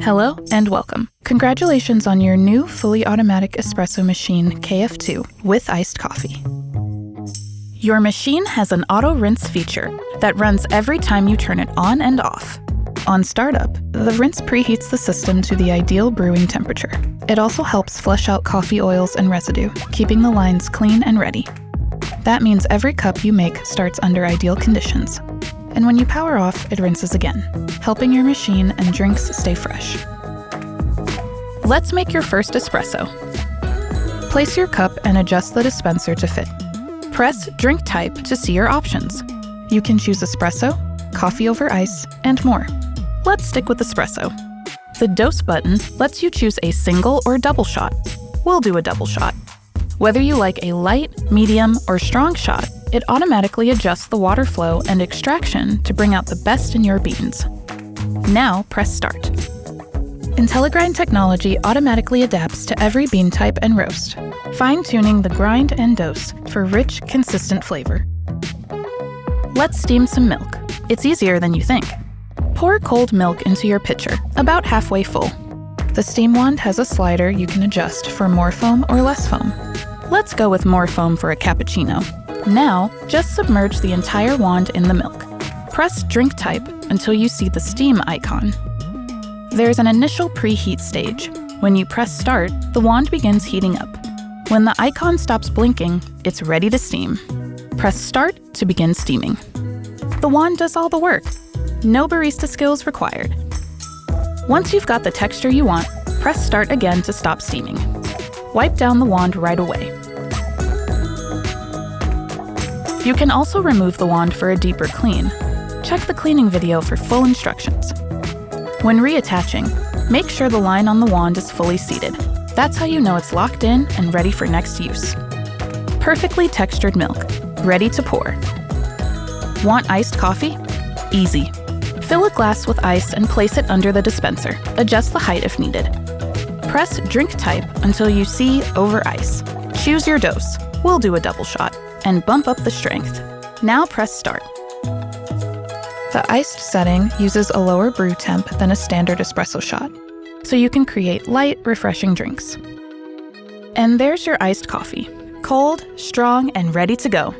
Hello and welcome. Congratulations on your new fully automatic espresso machine KF2 with iced coffee. Your machine has an auto rinse feature that runs every time you turn it on and off. On startup, the rinse preheats the system to the ideal brewing temperature. It also helps flush out coffee oils and residue, keeping the lines clean and ready. That means every cup you make starts under ideal conditions. And when you power off, it rinses again, helping your machine and drinks stay fresh. Let's make your first espresso. Place your cup and adjust the dispenser to fit. Press Drink Type to see your options. You can choose espresso, coffee over ice, and more. Let's stick with espresso. The Dose button lets you choose a single or double shot. We'll do a double shot. Whether you like a light, medium, or strong shot, it automatically adjusts the water flow and extraction to bring out the best in your beans. Now press Start. IntelliGrind technology automatically adapts to every bean type and roast, fine-tuning the grind and dose for rich, consistent flavor. Let's steam some milk. It's easier than you think. Pour cold milk into your pitcher, about halfway full. The steam wand has a slider you can adjust for more foam or less foam. Let's go with more foam for a cappuccino. Now, just submerge the entire wand in the milk. Press Drink Type until you see the steam icon. There's an initial preheat stage. When you press Start, the wand begins heating up. When the icon stops blinking, it's ready to steam. Press Start to begin steaming. The wand does all the work. No barista skills required. Once you've got the texture you want, press Start again to stop steaming. Wipe down the wand right away. You can also remove the wand for a deeper clean. Check the cleaning video for full instructions. When reattaching, make sure the line on the wand is fully seated. That's how you know it's locked in and ready for next use. Perfectly textured milk, ready to pour. Want iced coffee? Easy. Fill a glass with ice and place it under the dispenser. Adjust the height if needed. Press Drink Type until you see Over Ice. Choose your dose. We'll do a double shot. And bump up the strength. Now press Start. The iced setting uses a lower brew temp than a standard espresso shot, so you can create light, refreshing drinks. And there's your iced coffee. Cold, strong, and ready to go.